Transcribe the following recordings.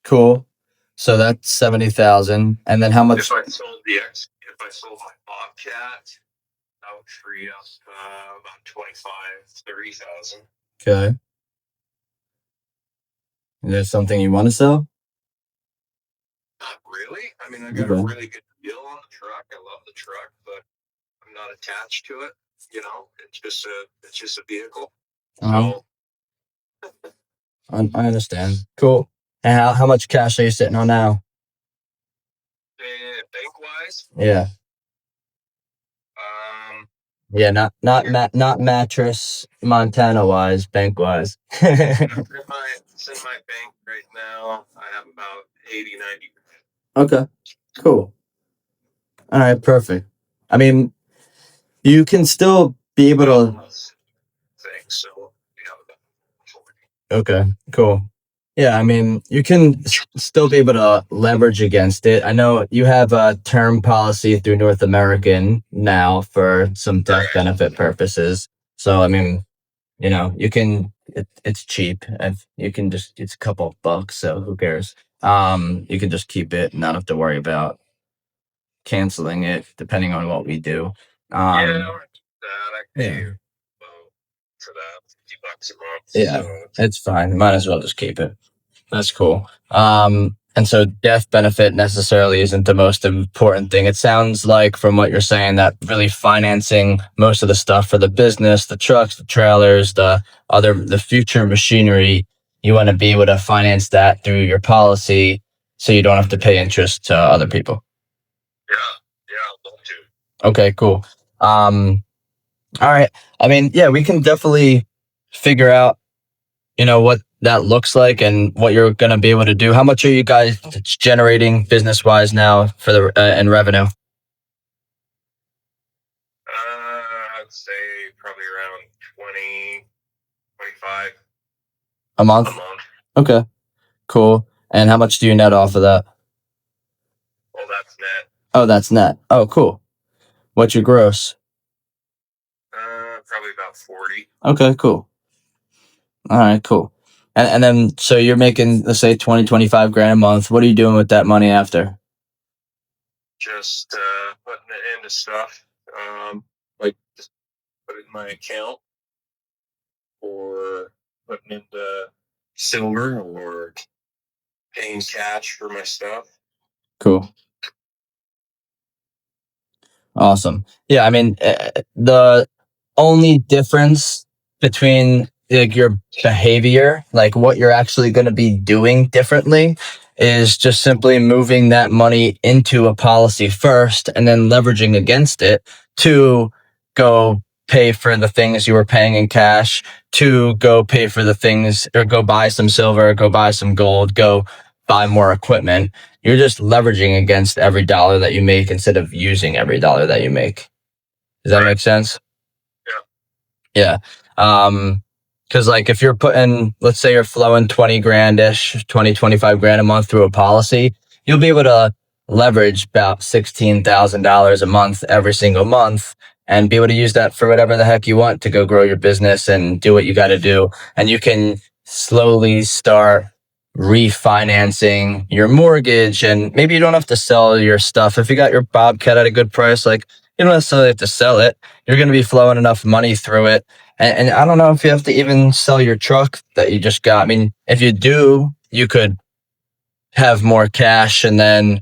Cool. So that's 70,000. And then how much? If I sold my Bobcat, that would free up about 25, 30,000. Okay. There's something you want to sell? Not really. I mean, I got a really good deal on the truck. I love the truck, but I'm not attached to it. It's just a vehicle. Uh-huh. So I understand. Cool. And how much cash are you sitting on now? bank wise, Yeah. um, Yeah, not mattress Montana wise, bank wise. it's in my bank right now. I have about 80, 90. Okay. Cool. All right, perfect. I mean, you can still be able to. Things. So we have about 40. Okay, cool. Yeah, I mean, you can still be able to leverage against it. I know you have a term policy through North American now for some death benefit purposes. So, I mean, you can, it's cheap. You can just, it's a couple of bucks, so who cares? You can just keep it and not have to worry about canceling it depending on what we do. I pay Yeah. for that $50 a month. Yeah, So it's fine. Might as well just keep it. That's cool. And so death benefit necessarily isn't the most important thing. It sounds like from what you're saying that really financing most of the stuff for the business, the trucks, the trailers, the future machinery, you want to be able to finance that through your policy so you don't have to pay interest to other people. yeah, I'd love to. Okay, cool. All right. I mean, yeah, we can definitely figure out what that looks like and what you're going to be able to do. How much are you guys generating business wise now for the in revenue? I'd say probably around 20, 25 A month? Okay, cool. And how much do you net off of that? Well, that's net. Oh, that's net. Oh, cool. What's your gross? Probably about 40. Okay, cool. All right, cool. And then, so you're making, let's say 20, 25 grand a month. What are you doing with that money after? Just putting it into stuff. Like just put it in my account or putting into silver or paying cash for my stuff. Cool. Awesome. Yeah, I mean, the only difference between like your behavior, like what you're actually going to be doing differently, is just simply moving that money into a policy first and then leveraging against it to go pay for the things you were paying in cash, to go pay for the things or go buy some silver, go buy some gold, go buy more equipment. You're just leveraging against every dollar that you make instead of using every dollar that you make. Does that make sense? Yeah. Cause like if you're putting, let's say you're flowing 20 grand-ish, 20, 25 grand a month through a policy, you'll be able to leverage about $16,000 a month every single month and be able to use that for whatever the heck you want to go grow your business and do what you got to do. And you can slowly start refinancing your mortgage, and maybe you don't have to sell your stuff. If you got your Bobcat at a good price, like you don't necessarily have to sell it. You're going to be flowing enough money through it. And I don't know if you have to even sell your truck that you just got. I mean, if you do, you could have more cash and then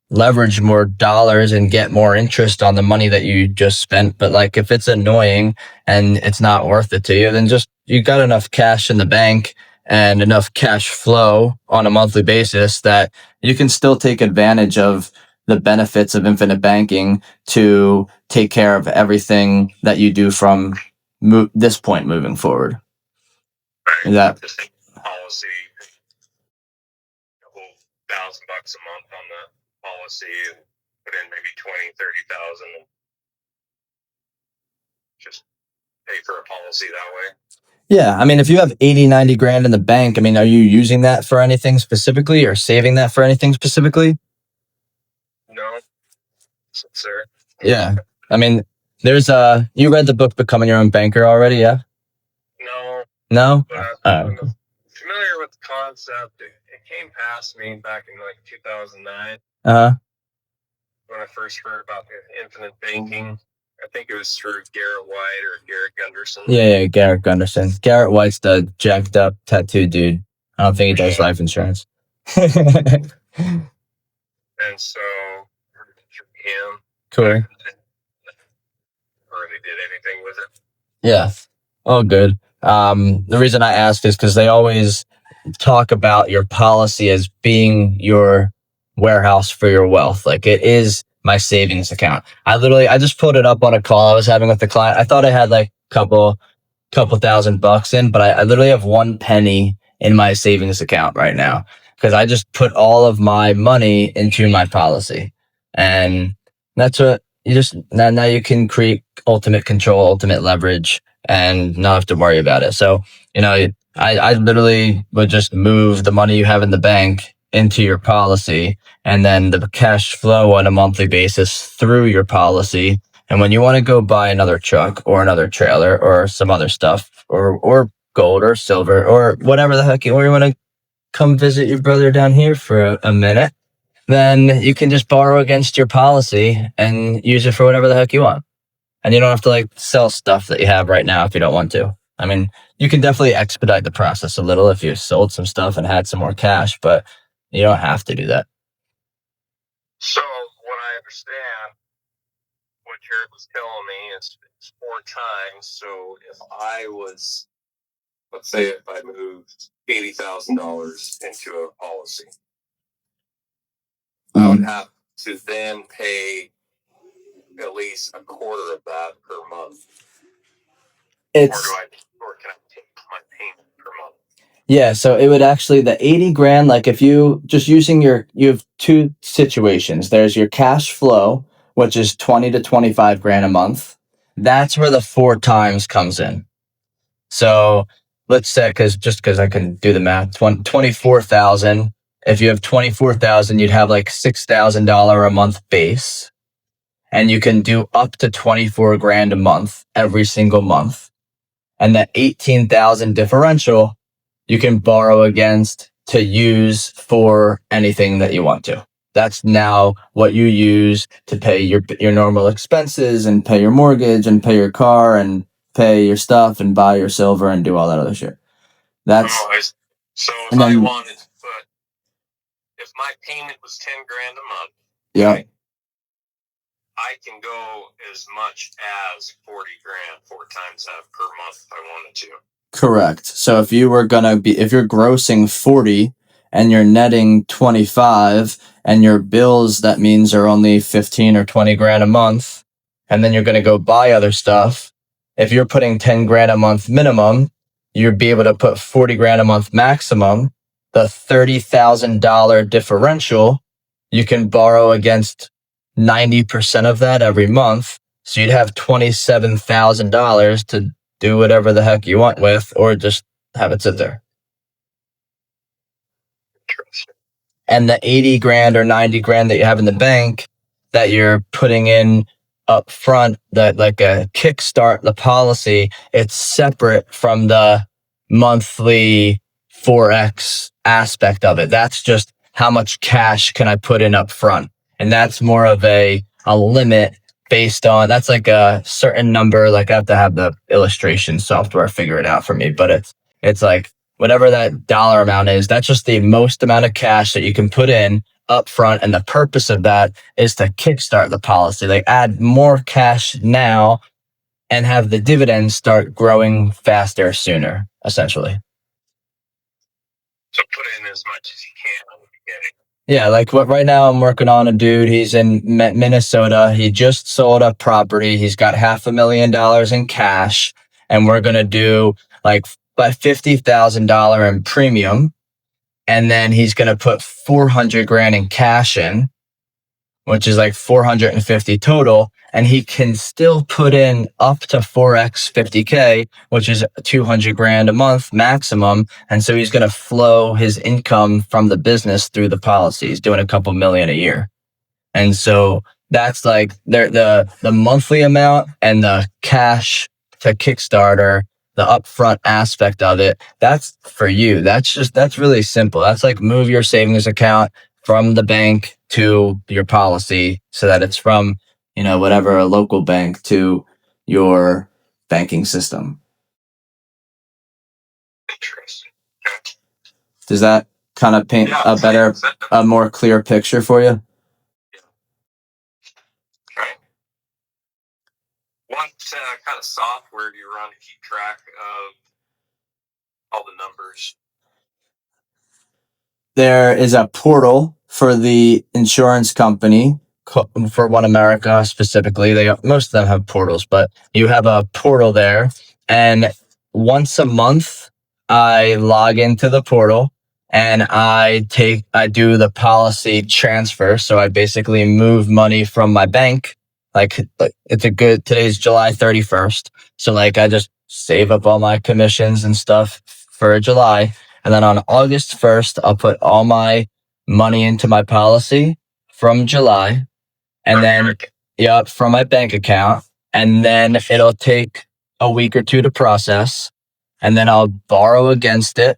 leverage more dollars and get more interest on the money that you just spent. But like if it's annoying and it's not worth it to you, then just you got enough cash in the bank and enough cash flow on a monthly basis that you can still take advantage of the benefits of infinite banking to take care of everything that you do from this point moving forward. Is that policy? A couple $1,000 a month on the policy and put in maybe 20, 30,000 and just pay for a policy that way. Yeah, I mean, if you have 80, 90 grand in the bank, I mean, are you using that for anything specifically or saving that for anything specifically? No, sir. Yeah. I mean, you read the book Becoming Your Own Banker already, yeah? No. No? But familiar with the concept. It came past me back in like 2009 Uh-huh. when I first heard about the infinite banking. I think it was through Garrett White or Garrett Gunderson. Yeah, Garrett Gunderson. Garrett White's the jacked up tattoo dude. I don't think he does life insurance. And so him Cool. really did anything with it. Yeah. Oh, good. The reason I asked is because they always talk about your policy as being your warehouse for your wealth. Like it is my savings account. I just pulled it up on a call I was having with the client. I thought I had like couple $1,000 in, but I literally have 1 penny in my savings account right now because I just put all of my money into my policy. And that's what you just now you can create ultimate control, ultimate leverage, and not have to worry about it. So, I literally would just move the money you have in the bank into your policy and then the cash flow on a monthly basis through your policy. And when you want to go buy another truck or another trailer or some other stuff or gold or silver or whatever the heck, or you want to come visit your brother down here for a minute, then you can just borrow against your policy and use it for whatever the heck you want. And you don't have to like sell stuff that you have right now if you don't want to. I mean, you can definitely expedite the process a little if you sold some stuff and had some more cash, but you don't have to do that. So what I understand, what Jared was telling me is 4 times. So if I was, let's say if I moved $80,000 into a policy, I would have to then pay at least a quarter of that per month. Or can I take my payment per month? Yeah, so it would actually, the 80 grand, like if you just using you have 2 situations. There's your cash flow, which is 20 to 25 grand a month. That's where the 4 times comes in. So let's say, because I can do the math, 24,000. If you have 24,000, you'd have like $6,000 a month base, and you can do up to 24 grand a month every single month. And that 18,000 differential, you can borrow against to use for anything that you want to. That's now what you use to pay your normal expenses and pay your mortgage and pay your car and pay your stuff and buy your silver and do all that other shit. So if I wanted to put, if my payment was 10 grand a month, yeah, right, I can go as much as 40 grand 4 times that per month if I wanted to. Correct. So if you're grossing 40 and you're netting 25 and your bills, that means are only 15 or 20 grand a month, and then you're going to go buy other stuff. If you're putting 10 grand a month minimum, you'd be able to put 40 grand a month maximum. The $30,000 differential, you can borrow against 90% of that every month. So you'd have $27,000 to do whatever the heck you want with, or just have it sit there. And the 80 grand or 90 grand that you have in the bank that you're putting in up front, that like a kickstart the policy, it's separate from the monthly Forex aspect of it. That's just how much cash can I put in up front. And that's more of a limit based on, that's like a certain number. Like I have to have the illustration software figure it out for me, but it's like whatever that dollar amount is, that's just the most amount of cash that you can put in up front. And the purpose of that is to kickstart the policy. Like add more cash now and have the dividends start growing faster sooner, essentially. So put in as much as you can in the beginning. Yeah, like what right now I'm working on a dude. He's in Minnesota. He just sold a property. He's got $500,000 in cash, and we're gonna do like $50,000 in premium, and then he's gonna put 400 grand in cash in, which is like 450 total, and he can still put in up to 4x 50K, which is 200 grand a month maximum. And so he's going to flow his income from the business through the policy. He's doing a couple million a year. And so that's like the monthly amount and the cash to Kickstarter the upfront aspect of it, that's for you. That's really simple. That's like move your savings account from the bank to your policy so that it's from, whatever a local bank to your banking system. Interesting. Does that kind of paint a more clear picture for you? Right. What kind of software do you run to keep track of all the numbers? There is a portal for the insurance company for One America specifically. Most of them have portals, but you have a portal there, and once a month I log into the portal and I do the policy transfer. So I basically move money from my bank. Like today's July 31st. So like I just save up all my commissions and stuff for July. And then on August 1st, I'll put all my money into my policy from July. And then, from my bank account. And then it'll take a week or two to process. And then I'll borrow against it.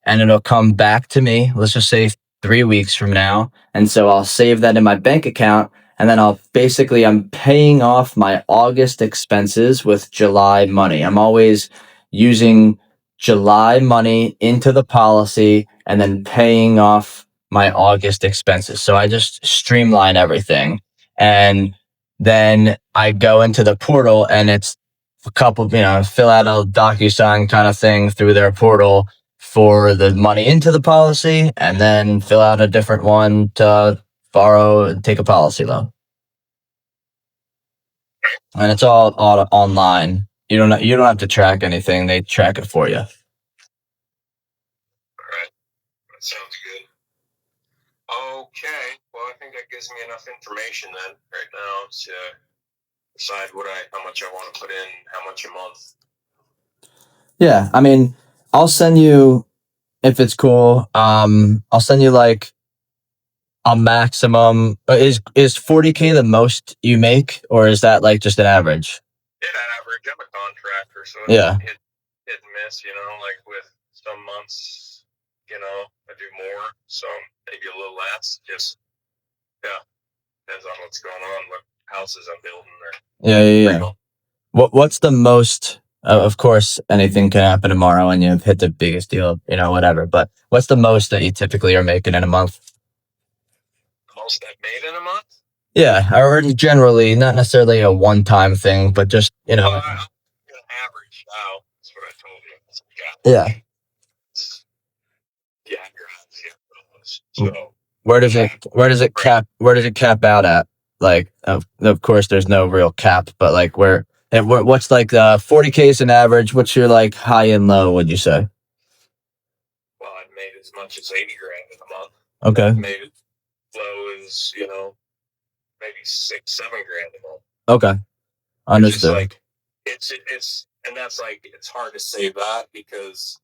And it'll come back to me, let's just say 3 weeks from now. And so I'll save that in my bank account. And then I'm paying off my August expenses with July money. I'm always using July money into the policy and then paying off my August expenses. So I just streamline everything. And then I go into the portal and it's a couple, fill out a DocuSign kind of thing through their portal for the money into the policy, and then fill out a different one to borrow and take a policy loan. And it's all online. You don't have to track anything. They track it for you. All right. That sounds good. Okay. Well, I think that gives me enough information then right now to decide how much I want to put in, how much a month. Yeah, I mean, I'll send you, if it's cool, I'll send you like a maximum. Is 40K the most you make, or is that like just an average? Yeah, average. I'm a contractor, so yeah, hit and miss. Like with some months, I do more, so maybe a little less. Just depends on what's going on, what houses I'm building. Yeah. What's the most? Of course, anything can happen tomorrow, and you've hit the biggest deal, whatever. But what's the most that you typically are making in a month? The most I've made in a month? Yeah, or generally, not necessarily a one-time thing, but just I'm average now. That's what I told you. Yeah. So where does it cap out at? Like, of course, there's no real cap, but like what's like 40K is an average. What's your like high and low, would you say? Well, I've made as much as 80 grand in a month. Okay. I've made low is, maybe 6-7 grand a month. Okay. Understood. It's and that's like, it's hard to say that because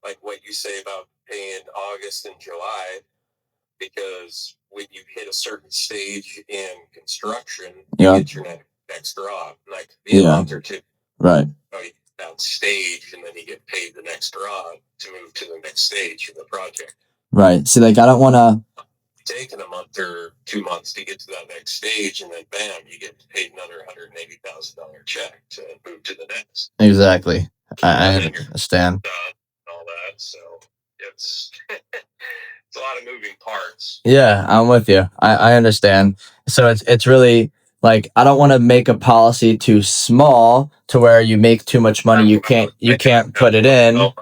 like what you say about paying August and July, because when you hit a certain stage in construction, you get your next draw, like a month or two. Right. That stage, and then you get paid the next draw to move to the next stage of the project. Right. See, like I don't want to taking a month or 2 months to get to that next stage, and then bam, you get paid another $180,000 check to move to the next. Exactly. I understand. All that, so it's it's a lot of moving parts. Yeah, I'm with you. I understand. So it's really like I don't want to make a policy too small to where you make too much money you can't put it in.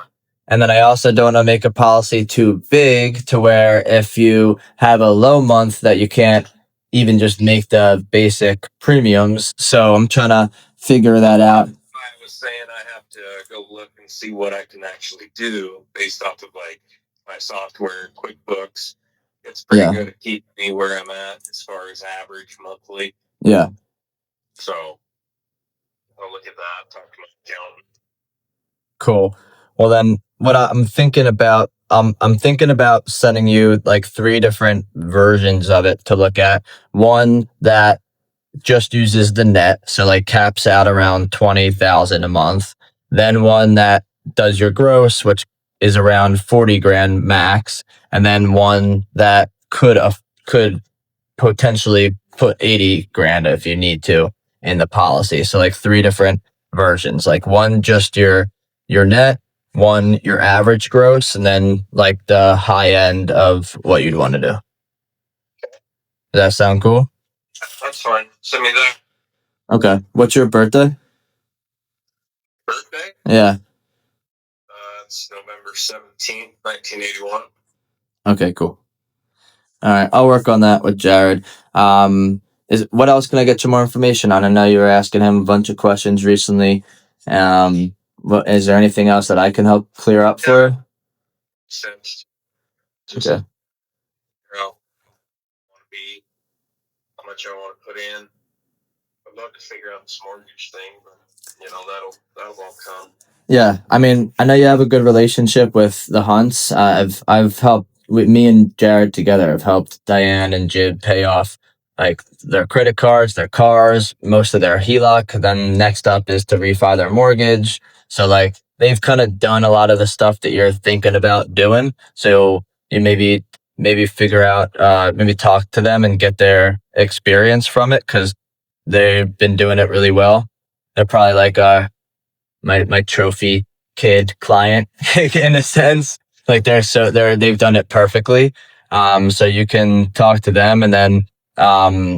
And then I also don't want to make a policy too big to where if you have a low month that you can't even just make the basic premiums. So I'm trying to figure that out. I was saying I have to go look and see what I can actually do based off of like my software, QuickBooks. It's pretty good at keeping me where I'm at as far as average monthly. Yeah. So I'll look at that, talk to my accountant. Cool. Well, then what I'm thinking about, I'm thinking about sending you like 3 different versions of it to look at. One that just uses the net, so like caps out around 20,000 a month. then one that does your gross, which is around 40 grand max, and then one that could potentially put 80 grand if you need to in the policy. So like three different versions, like one just your net, one your average gross, and then like the high end of what you'd want to do. Does that sound cool? That's fine. Send me that. Okay. What's your birthday? Birthday? Yeah. It's November 17th, 1981. Okay, cool. All right. I'll work on that with Jared. What else can I get you more information on? I know you were asking him a bunch of questions recently. Is there anything else that I can help clear up for you? Since Okay. want to be how much I want to put in. I'd love to figure out this mortgage thing, but that'll all come. Yeah, I mean, I know you have a good relationship with the Hunts. I've helped with me and Jared together. I've helped Diane and Jib pay off like their credit cards, their cars, most of their HELOC. Then next up is to refi their mortgage. So like they've kind of done a lot of the stuff that you're thinking about doing. So you maybe figure out maybe talk to them and get their experience from it because they've been doing it really well. They're probably like my trophy kid client in a sense. Like they've done it perfectly. So you can talk to them and then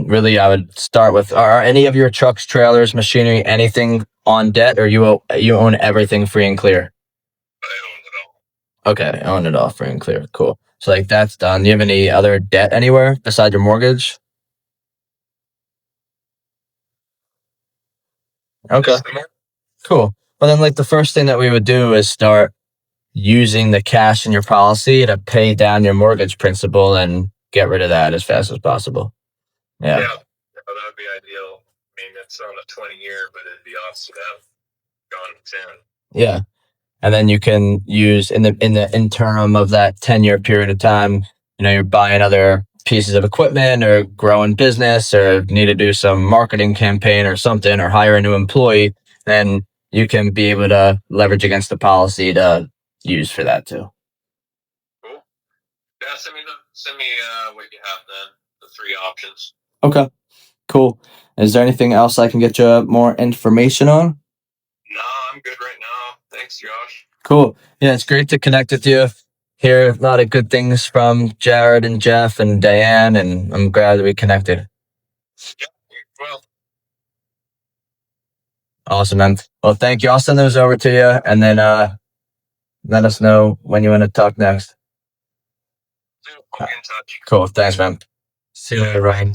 really I would start with, are any of your trucks, trailers, machinery, anything on debt, or you own everything free and clear? I own it all. Okay, own it all free and clear. Cool. So like that's done. Do you have any other debt anywhere besides your mortgage? Okay. Cool. Well, then, like the first thing that we would do is start using the cash in your policy to pay down your mortgage principal and get rid of that as fast as possible. Yeah. Yeah, that would be ideal. I mean, it's on a 20-year, but it'd be awesome to have gone to 10. Yeah. And then you can use in the interim of that 10-year period of time, you're buying other pieces of equipment or growing business or need to do some marketing campaign or something or hire a new employee, then you can be able to leverage against the policy to use for that too. Cool. Yeah, send me what you have then, the three options. Okay, cool. Is there anything else I can get you more information on? No, I'm good right now. Thanks, Josh. Cool. Yeah, it's great to connect with you. Hear a lot of good things from Jared and Jeff and Diane, and I'm glad that we connected. Yeah, well. Awesome, man. Well, thank you. I'll send those over to you, and then let us know when you want to talk next. I'll be in touch. Cool. Thanks, man. See you later, Ryan.